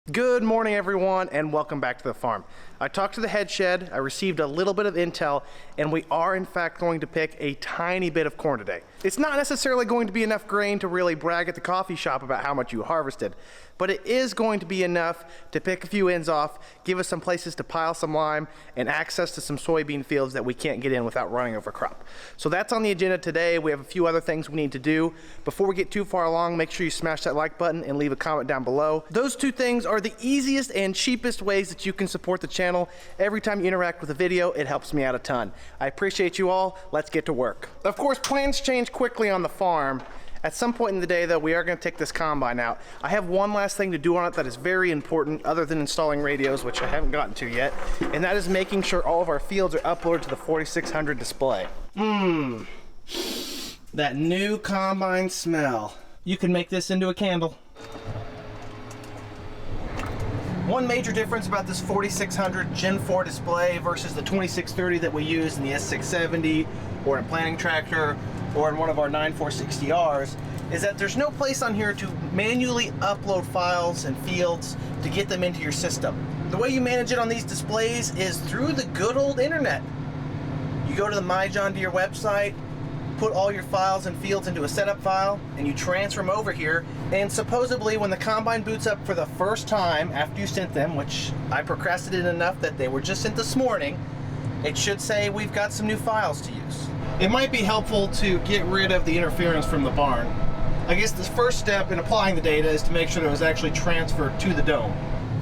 Good morning, everyone, and welcome back to the farm. I talked to the head shed, I received a little bit of intel, and we are in fact going to pick a tiny bit of corn today. It's not necessarily going to be enough grain to really brag at the coffee shop about how much you harvested, but it is going to be enough to pick a few ends off, give us some places to pile some lime, and access to some soybean fields that we can't get in without running over crop. So that's on the agenda today. We have a few other things we need to do. Before we get too far along, make sure you smash that like button and leave a comment down below. Those two things are the easiest and cheapest ways that you can support the channel. Every time you interact with a video, it helps me out a ton. I appreciate you all. Let's get to work. Of course, plans change quickly on the farm. At some point in the day, though, we are going to take this combine out. I have one last thing to do on it that is very important, other than installing radios, which I haven't gotten to yet, and that is making sure all of our fields are uploaded to the 4600 display. That new combine smell. You can make this into a candle. One major difference about this 4600 Gen 4 display versus the 2630 that we use in the S780 or in a planting tractor or in one of our 9460Rs is that there's no place on here to manually upload files and fields to get them into your system. The way you manage it on these displays is through the good old internet. You go to the My John Deere website, put all your files and fields into a setup file, and you transfer them over here, and supposedly when the combine boots up for the first time after you sent them, which I procrastinated enough that they were just sent this morning, it should say we've got some new files to use. It might be helpful to get rid of the interference from the barn. I guess the first step in applying the data is to make sure that it was actually transferred to the dome.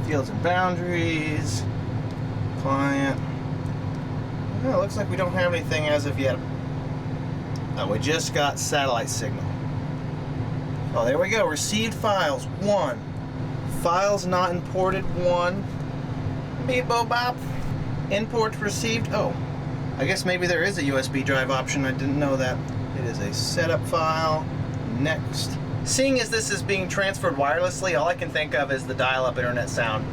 Fields and boundaries, client. Well, it looks like we don't have anything as of yet. We just got satellite signal. Oh, there we go. Received files, 1. Files not imported, 1. Beep, bo, bop. Imports received. Oh, I guess maybe there is a USB drive option. I didn't know that. It is a setup file. Next. Seeing as this is being transferred wirelessly, all I can think of is the dial-up internet sound.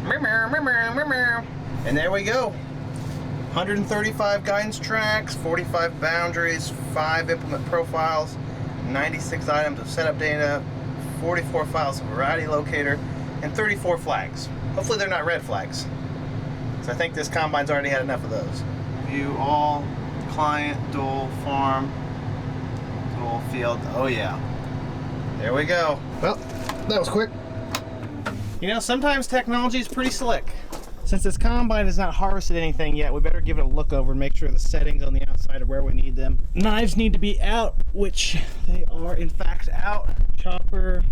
And there we go. 135 guidance tracks, 45 boundaries, 5 implement profiles, 96 items of setup data, 44 files of variety locator, and 34 flags. Hopefully they're not red flags, because I think this combine's already had enough of those. View all, client, dual, farm, dual, field. Oh yeah. There we go. Well, that was quick. You know, sometimes technology is pretty slick. Since this combine has not harvested anything yet, we better give it a look over and make sure the settings on the outside are where we need them. Knives need to be out, which they are in fact out. Chopper,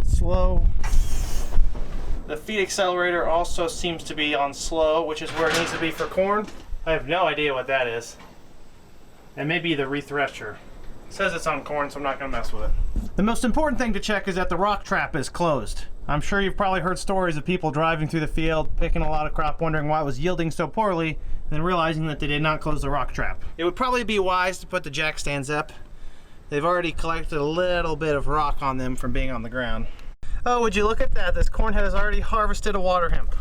slow. The feed accelerator also seems to be on slow, which is where it needs to be for corn. I have no idea what that is. It may be the rethresher. It says it's on corn, so I'm not gonna mess with it. The most important thing to check is that the rock trap is closed. I'm sure you've probably heard stories of people driving through the field, picking a lot of crop, wondering why it was yielding so poorly, and then realizing that they did not close the rock trap. It would probably be wise to put the jack stands up. They've already collected a little bit of rock on them from being on the ground. Oh, would you look at that? This corn head has already harvested a water hemp.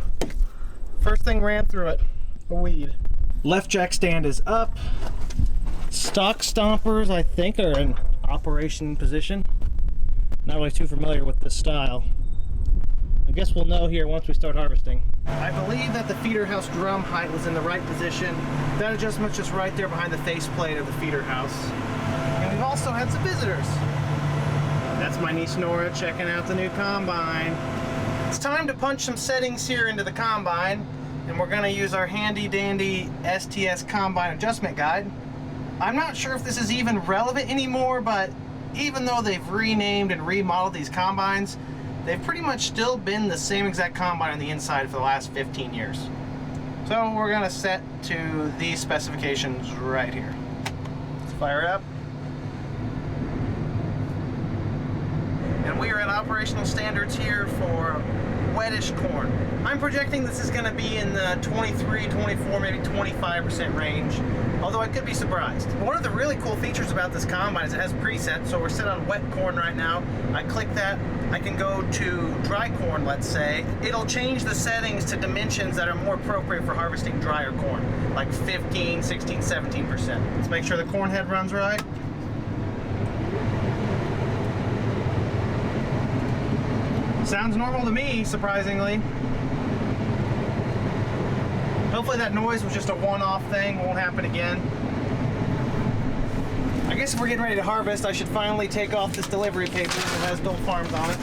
First thing ran through it, a weed. Left jack stand is up. Stock stompers, I think, are in operation position. Not really too familiar with this style. I guess we'll know here once we start harvesting. I believe that the feeder house drum height was in the right position. That adjustment's just right there behind the faceplate of the feeder house. And we've also had some visitors. That's my niece Nora checking out the new combine. It's time to punch some settings here into the combine, and we're gonna use our handy dandy STS combine adjustment guide. I'm not sure if this is even relevant anymore, but even though they've renamed and remodeled these combines, they've pretty much still been the same exact combine on the inside for the last 15 years. So we're gonna set to these specifications right here. Let's fire up. And we are at operational standards here for wettish corn. I'm projecting this is gonna be in the 23, 24, maybe 25% range, although I could be surprised. One of the really cool features about this combine is it has presets, so we're set on wet corn right now. I click that, I can go to dry corn, let's say. It'll change the settings to dimensions that are more appropriate for harvesting drier corn, like 15, 16, 17%. Let's make sure the corn head runs right. Sounds normal to me, surprisingly. Hopefully that noise was just a one-off thing, won't happen again. I guess if we're getting ready to harvest, I should finally take off this delivery paper that has Bill Farms on it.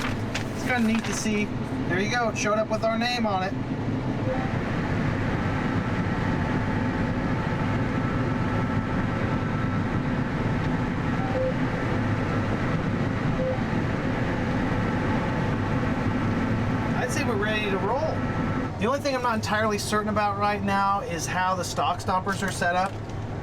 It's kind of neat to see. There you go, it showed up with our name on it. I'd say we're ready to roll. The only thing I'm not entirely certain about right now is how the stalk stompers are set up.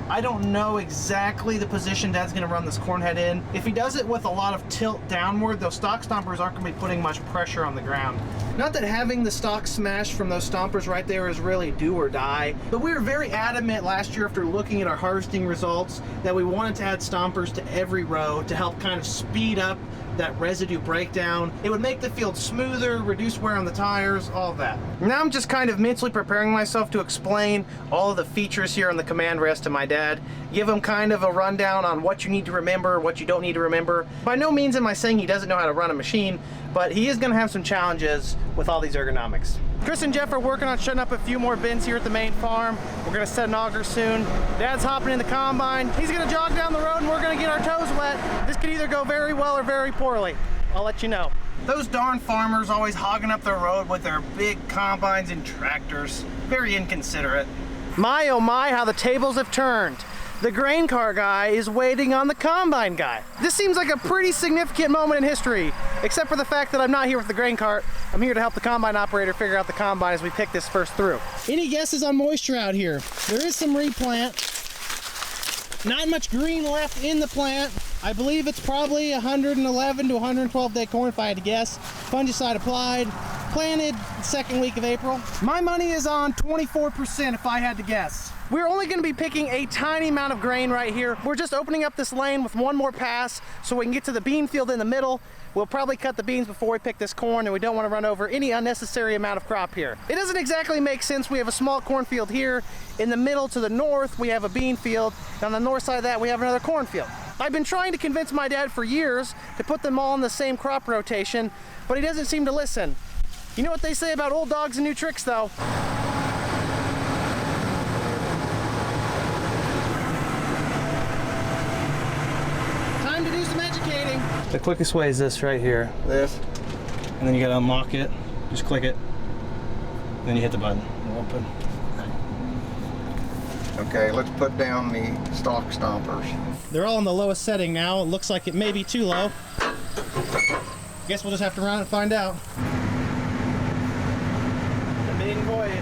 I don't know exactly the position Dad's gonna run this corn head in. If he does it with a lot of tilt downward, those stalk stompers aren't gonna be putting much pressure on the ground. Not that having the stalk smashed from those stompers right there is really do or die, but we were very adamant last year after looking at our harvesting results that we wanted to add stompers to every row to help kind of speed up that residue breakdown. It would make the field smoother, reduce wear on the tires, all of that. Now I'm just kind of mentally preparing myself to explain all of the features here on the command rest to my dad, give him kind of a rundown on what you need to remember, what you don't need to remember. By no means am I saying he doesn't know how to run a machine, but he is gonna have some challenges with all these ergonomics. Chris and Jeff are working on shutting up a few more bins here at the main farm. We're gonna set an auger soon. Dad's hopping in the combine. He's gonna jog down the road and we're gonna get our toes wet. This could either go very well or very poorly. I'll let you know. Those darn farmers always hogging up their road with their big combines and tractors. Very inconsiderate. My oh my, how the tables have turned. The grain car guy is waiting on the combine guy. This seems like a pretty significant moment in history, except for the fact that I'm not here with the grain cart. I'm here to help the combine operator figure out the combine as we pick this first through. Any guesses on moisture out here? There is some replant. Not much green left in the plant. I believe it's probably 111 to 112 day corn if I had to guess. Fungicide applied, planted second week of April. My money is on 24% if I had to guess. We're only going to be picking a tiny amount of grain right here. We're just opening up this lane with one more pass so we can get to the bean field in the middle. We'll probably cut the beans before we pick this corn, and we don't want to run over any unnecessary amount of crop here. It doesn't exactly make sense. We have a small cornfield here. In the middle to the north, we have a bean field. And on the north side of that, we have another cornfield. I've been trying to convince my dad for years to put them all in the same crop rotation, but he doesn't seem to listen. You know what they say about old dogs and new tricks, though. Time to do some educating. The quickest way is this right here. This. And then you gotta unlock it. Just click it. Then you hit the button. It'll open. Okay, let's put down the stalk stompers. They're all in the lowest setting now. It looks like it may be too low. Guess we'll just have to run and find out. The maiden voyage.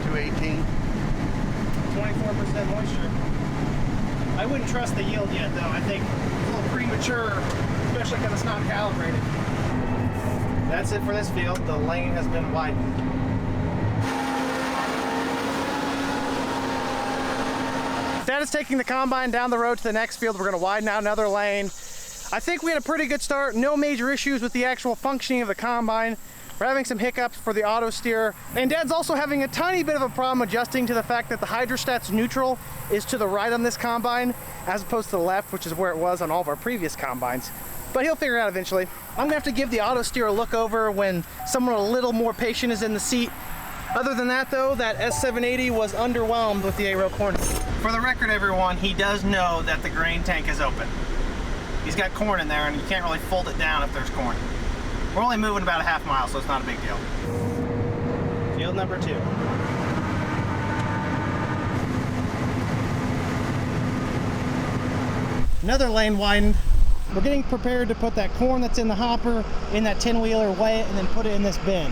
.218. 24% moisture. I wouldn't trust the yield yet, though. I think it's a little premature, especially because it's not calibrated. That's it for this field. The lane has been widened. Dad is taking the combine down the road to the next field. We're going to widen out another lane. I think we had a pretty good start. No major issues with the actual functioning of the combine. We're having some hiccups for the auto steer. And Dad's also having a tiny bit of a problem adjusting to the fact that the hydrostats neutral is to the right on this combine, as opposed to the left, which is where it was on all of our previous combines. But he'll figure it out eventually. I'm gonna have to give the auto steer a look over when someone a little more patient is in the seat. Other than that though, that S780 was underwhelmed with the A-row corn. For the record everyone, he does know that the grain tank is open. He's got corn in there and you can't really fold it down if there's corn. We're only moving about a half mile, so it's not a big deal. Field number 2. Another lane widened. We're getting prepared to put that corn that's in the hopper in that 10-wheeler, weigh it, and then put it in this bin.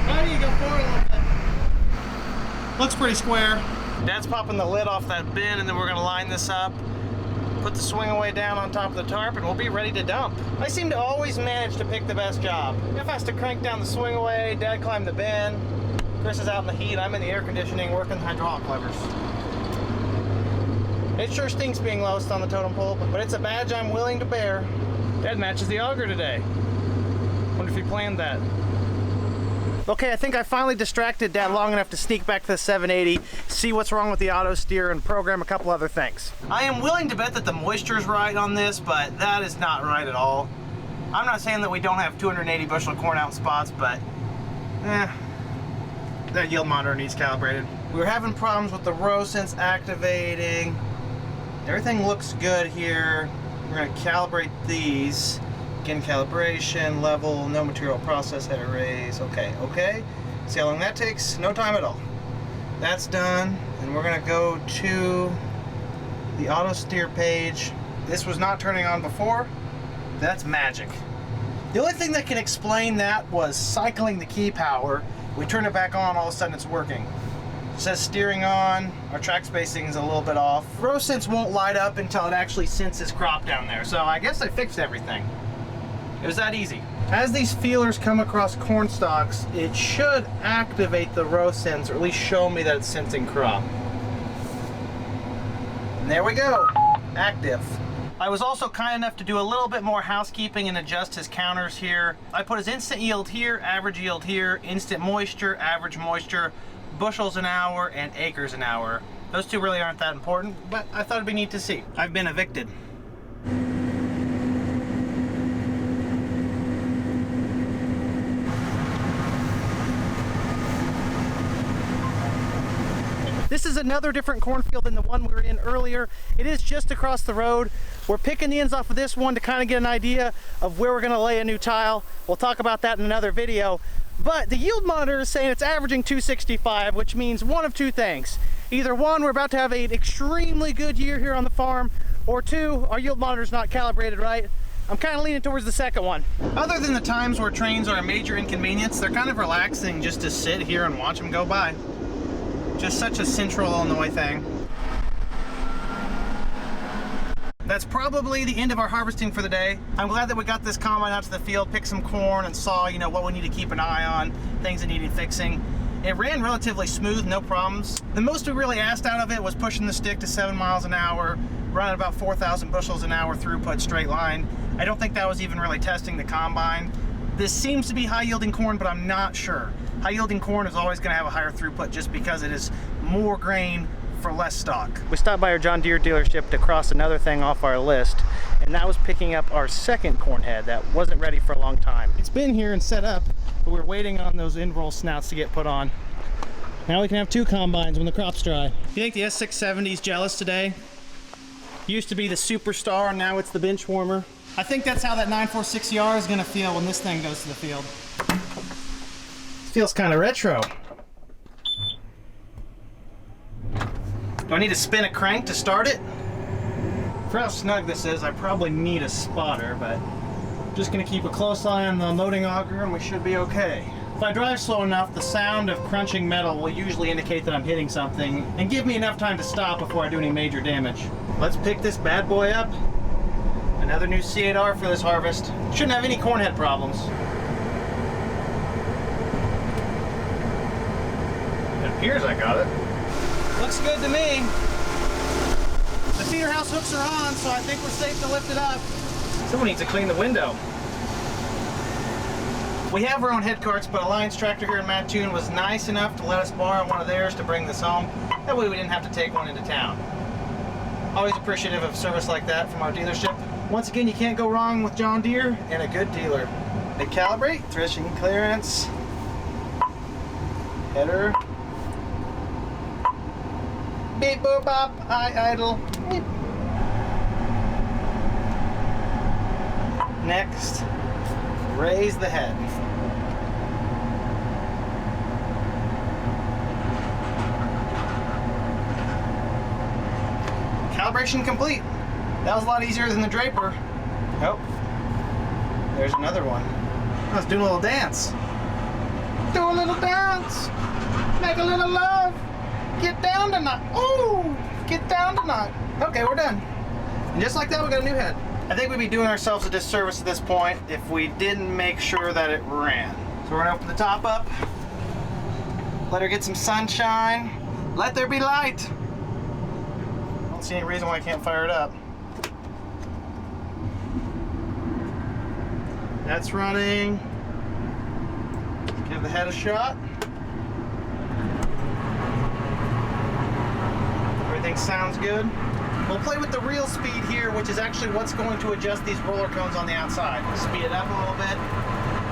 How do you go forward a little bit? Looks pretty square. Dad's popping the lid off that bin, and then we're gonna line this up, put the swing away down on top of the tarp, and we'll be ready to dump. I seem to always manage to pick the best job. Jeff has to crank down the swing away, Dad climbed the bin, Chris is out in the heat, I'm in the air conditioning working hydraulic levers. It sure stinks being lowest on the totem pole, but it's a badge I'm willing to bear. Dad matches the auger today. Wonder if he planned that. Okay, I think I finally distracted Dad long enough to sneak back to the 780, see what's wrong with the auto steer, and program a couple other things. I am willing to bet that the moisture is right on this, but that is not right at all. I'm not saying that we don't have 280 bushel corn out in spots, but that yield monitor needs calibrated. We were having problems with the row sense activating. Everything looks good here. We're going to calibrate these. Again, calibration, level, no material process, head arrays. Okay. See how long that takes? No time at all. That's done, and we're going to go to the auto steer page. This was not turning on before. That's magic. The only thing that can explain that was cycling the key power. We turn it back on, all of a sudden it's working. It says steering on, our track spacing is a little bit off. Row sense won't light up until it actually senses crop down there, so I guess I fixed everything. It was that easy. As these feelers come across corn stalks, it should activate the row sense, or at least show me that it's sensing crop. And there we go, active. I was also kind enough to do a little bit more housekeeping and adjust his counters here. I put his instant yield here, average yield here, instant moisture, average moisture, bushels an hour, and acres an hour. Those two really aren't that important, but I thought it'd be neat to see. I've been evicted. This is another different cornfield than the one we were in earlier. It is just across the road. We're picking the ends off of this one to kind of get an idea of where we're going to lay a new tile. We'll talk about that in another video. But the yield monitor is saying it's averaging 265, which means one of two things. Either one, we're about to have an extremely good year here on the farm, or two, our yield monitor's not calibrated right. I'm kind of leaning towards the second one. Other than the times where trains are a major inconvenience, they're kind of relaxing just to sit here and watch them go by. Just such a central Illinois thing. That's probably the end of our harvesting for the day. I'm glad that we got this combine out to the field, picked some corn, and saw, you know, what we need to keep an eye on, things that needed fixing. It ran relatively smooth, no problems. The most we really asked out of it was pushing the stick to 7 miles an hour, running about 4,000 bushels an hour throughput straight line. I don't think that was even really testing the combine. This seems to be high yielding corn, but I'm not sure. High yielding corn is always going to have a higher throughput just because it is more grain for less stock. We stopped by our John Deere dealership to cross another thing off our list, and that was picking up our second corn head that wasn't ready for a long time. It's been here and set up, but we're waiting on those end roll snouts to get put on. Now we can have two combines when the crop's dry. You think the S670 is jealous today? Used to be the superstar, now it's the bench warmer. I think that's how that 946ER is going to feel when this thing goes to the field. Feels kind of retro. Do I need to spin a crank to start it? For how snug this is, I probably need a spotter, but I'm just going to keep a close eye on the loading auger and we should be okay. If I drive slow enough, the sound of crunching metal will usually indicate that I'm hitting something and give me enough time to stop before I do any major damage. Let's pick this bad boy up. Another new C8R for this harvest. Shouldn't have any corn head problems. It appears I got it. Looks good to me. The feeder house hooks are on, so I think we're safe to lift it up. Someone needs to clean the window. We have our own head carts, but Alliance Tractor here in Mattoon was nice enough to let us borrow one of theirs to bring this home. That way we didn't have to take one into town. Always appreciative of service like that from our dealership. Once again, you can't go wrong with John Deere and a good dealer. They calibrate, threshing clearance, header, beep boop bop, high idle, beep. Next, raise the head. Calibration complete. That was a lot easier than the Draper. Oh, there's another one. I was doing a little dance. Do a little dance. Make a little love. Get down tonight. Ooh, get down tonight. Okay, we're done. And just like that, we got a new head. I think we'd be doing ourselves a disservice at this point if we didn't make sure that it ran. So we're gonna open the top up. Let her get some sunshine. Let there be light. I don't see any reason why I can't fire it up. That's running. give the head a shot. Everything sounds good. We'll play with the real speed here, which is actually what's going to adjust these roller cones on the outside. Speed it up a little bit.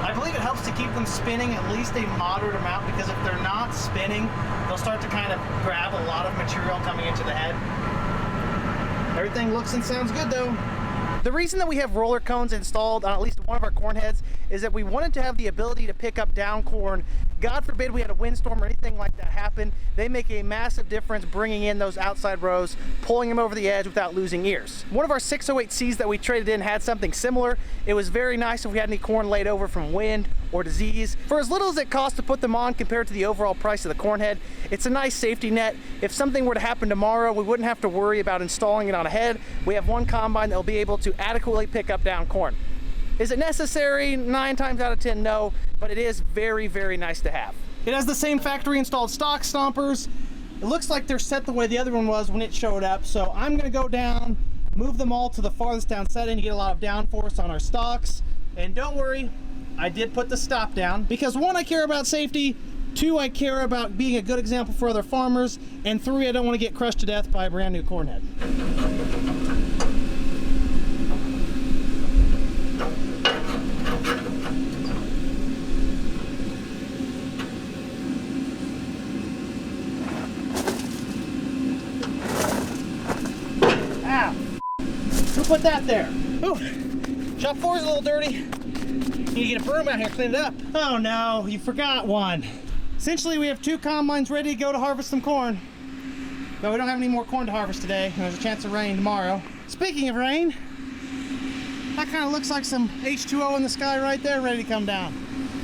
I believe it helps to keep them spinning at least a moderate amount, because if they're not spinning, they'll start to kind of grab a lot of material coming into the head. Everything looks and sounds good though. The reason that we have roller cones installed on at least one of our corn heads is that we wanted to have the ability to pick up down corn. God forbid we had a windstorm or anything like that happen. They make a massive difference bringing in those outside rows, pulling them over the edge without losing ears. One of our 608Cs that we traded in had something similar. It was very nice if we had any corn laid over from wind or disease. For as little as it costs to put them on compared to the overall price of the corn head, it's a nice safety net. If something were to happen tomorrow, we wouldn't have to worry about installing it on a head. We have one combine that will be able to adequately pick up down corn. Is it necessary? 9 times out of 10, no, but it is very, very nice to have. It has the same factory installed stock stompers. It looks like they're set the way the other one was when it showed up, so I'm gonna go down, move them all to the farthest down setting to get a lot of downforce on our stocks. And don't worry, I did put the stop down because 1, I care about safety, 2, I care about being a good example for other farmers, and 3, I don't want to get crushed to death by a brand new corn head. Ow! Who put that there? Ooh, shop floor's a little dirty. Need to get a broom out here, clean it up. Oh no, you forgot one. Essentially, we have 2 combines ready to go to harvest some corn. But we don't have any more corn to harvest today. There's a chance of rain tomorrow. Speaking of rain, that kind of looks like some H2O in the sky right there, ready to come down.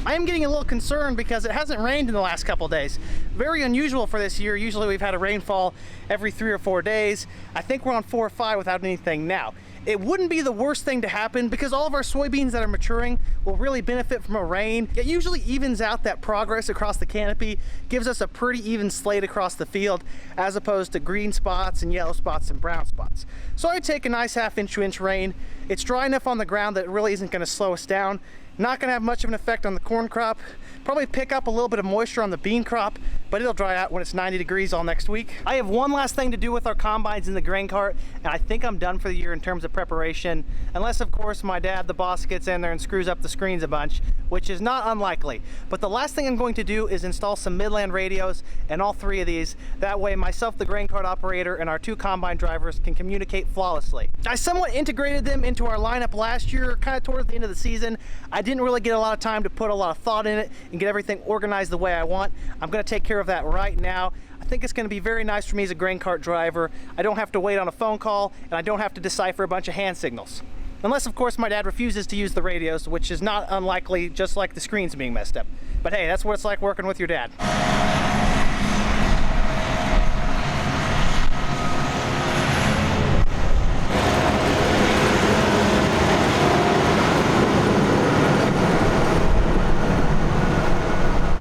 I am getting a little concerned because it hasn't rained in the last couple days. Very unusual for this year. Usually we've had a rainfall every 3 or 4 days. I think we're on 4 or 5 without anything now. It wouldn't be the worst thing to happen because all of our soybeans that are maturing will really benefit from a rain. It usually evens out that progress across the canopy, gives us a pretty even slate across the field as opposed to green spots and yellow spots and brown spots. So I'd take a nice 1/2 inch rain. It's dry enough on the ground that it really isn't going to slow us down. Not going to have much of an effect on the corn crop. Probably pick up a little bit of moisture on the bean crop, but it'll dry out when it's 90 degrees all next week. I have one last thing to do with our combines in the grain cart, and I think I'm done for the year in terms of preparation, unless of course my dad, the boss, gets in there and screws up the screens a bunch, which is not unlikely. But the last thing I'm going to do is install some Midland radios and all 3 of these. That way myself, the grain cart operator, and our 2 combine drivers can communicate flawlessly. I somewhat integrated them into our lineup last year, kind of towards the end of the season. I didn't really get a lot of time to put a lot of thought in it and get everything organized the way I want. I'm going to take care of that right now. I think it's going to be very nice for me as a grain cart driver. I don't have to wait on a phone call, and I don't have to decipher a bunch of hand signals. Unless, of course, my dad refuses to use the radios, which is not unlikely, just like the screens being messed up. But hey, that's what it's like working with your dad.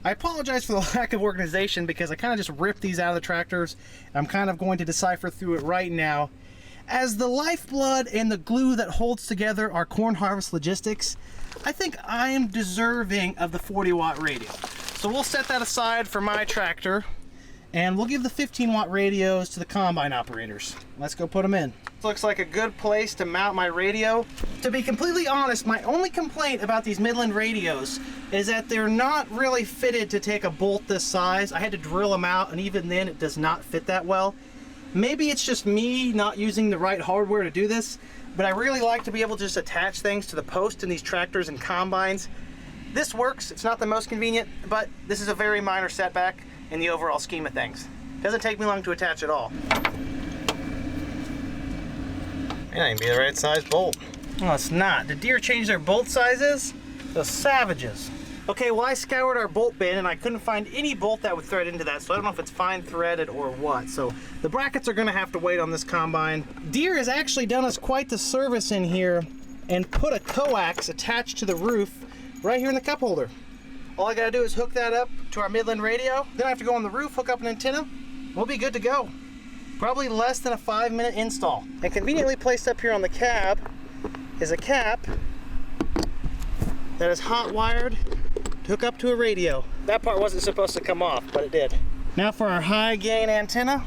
I apologize for the lack of organization because I kind of just ripped these out of the tractors. I'm kind of going to decipher through it right now. As the lifeblood and the glue that holds together our corn harvest logistics, I think I am deserving of the 40-watt radio. So we'll set that aside for my tractor, and we'll give the 15-watt radios to the combine operators. Let's go put them in. This looks like a good place to mount my radio. To be completely honest, my only complaint about these Midland radios is that they're not really fitted to take a bolt this size. I had to drill them out, and even then it does not fit that well. Maybe it's just me not using the right hardware to do this, but I really like to be able to just attach things to the post in these tractors and combines. This works. It's not the most convenient, but this is a very minor setback in the overall scheme of things. Doesn't take me long to attach at all. It ain't be the right size bolt. No, it's not. Did Deere change their bolt sizes? Those savages. Okay, well, I scoured our bolt bin and I couldn't find any bolt that would thread into that, so I don't know if it's fine threaded or what. So the brackets are gonna have to wait on this combine. Deere has actually done us quite the service in here and put a coax attached to the roof right here in the cup holder. All I gotta do is hook that up to our Midland radio. Then I have to go on the roof, hook up an antenna. We'll be good to go. Probably less than a 5-minute install. And conveniently placed up here on the cab is a cap that is hot wired hook up to a radio. That part wasn't supposed to come off, but it did. Now for our high gain antenna.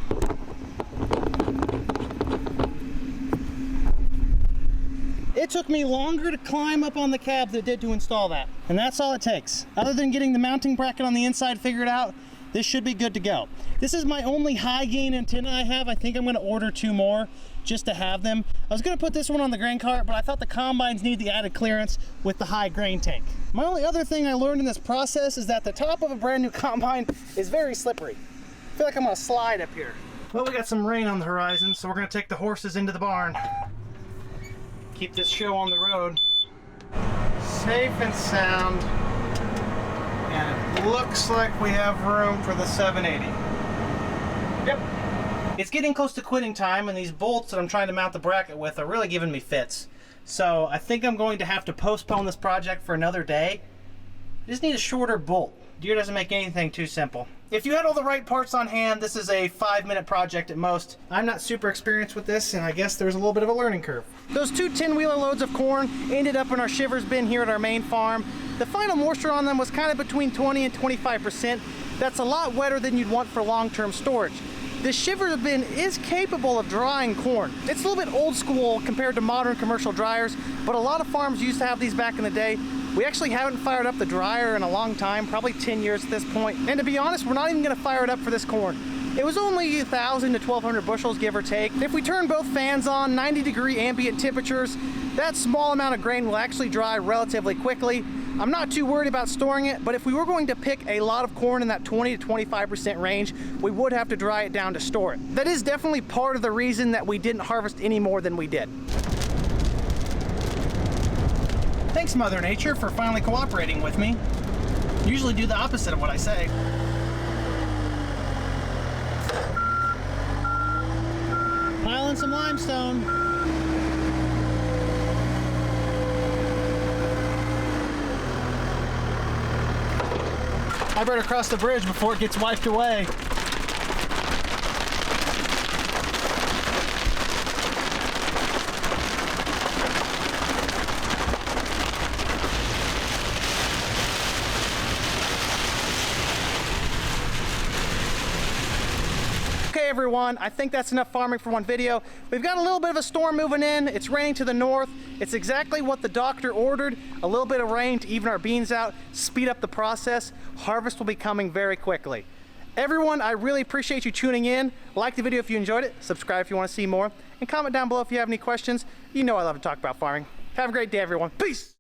It took me longer to climb up on the cab than it did to install that. And that's all it takes. Other than getting the mounting bracket on the inside figured out, this should be good to go. This is my only high gain antenna I have. I think I'm gonna order 2 more just to have them. I was gonna put this one on the grain cart, but I thought the combines need the added clearance with the high grain tank. My only other thing I learned in this process is that the top of a brand new combine is very slippery. I feel like I'm gonna slide up here. Well, we got some rain on the horizon, so we're gonna take the horses into the barn. Keep this show on the road. Safe and sound. And it looks like we have room for the 780. Yep. It's getting close to quitting time, and these bolts that I'm trying to mount the bracket with are really giving me fits. So I think I'm going to have to postpone this project for another day. I just need a shorter bolt. Deere doesn't make anything too simple. If you had all the right parts on hand, this is a 5-minute project at most. I'm not super experienced with this, and I guess there's a little bit of a learning curve. Those 2 10-wheeler loads of corn ended up in our shivers bin here at our main farm. The final moisture on them was kind of between 20 and 25%. That's a lot wetter than you'd want for long-term storage. The shiver bin is capable of drying corn. It's a little bit old school compared to modern commercial dryers, but a lot of farms used to have these back in the day. We actually haven't fired up the dryer in a long time, probably 10 years at this point. And to be honest, we're not even gonna fire it up for this corn. It was only 1,000 to 1,200 bushels, give or take. If we turn both fans on, 90-degree ambient temperatures, that small amount of grain will actually dry relatively quickly. I'm not too worried about storing it, but if we were going to pick a lot of corn in that 20 to 25% range, we would have to dry it down to store it. That is definitely part of the reason that we didn't harvest any more than we did. Thanks, Mother Nature, for finally cooperating with me. Usually do the opposite of what I say. Pile in some limestone. I better cross the bridge before it gets wiped away. Okay everyone, I think that's enough farming for one video. We've got a little bit of a storm moving in. It's raining to the north. It's exactly what the doctor ordered. A little bit of rain to even our beans out, speed up the process. Harvest will be coming very quickly. Everyone, I really appreciate you tuning in. Like the video if you enjoyed it, subscribe if you want to see more, and comment down below if you have any questions. You know I love to talk about farming. Have a great day everyone. Peace!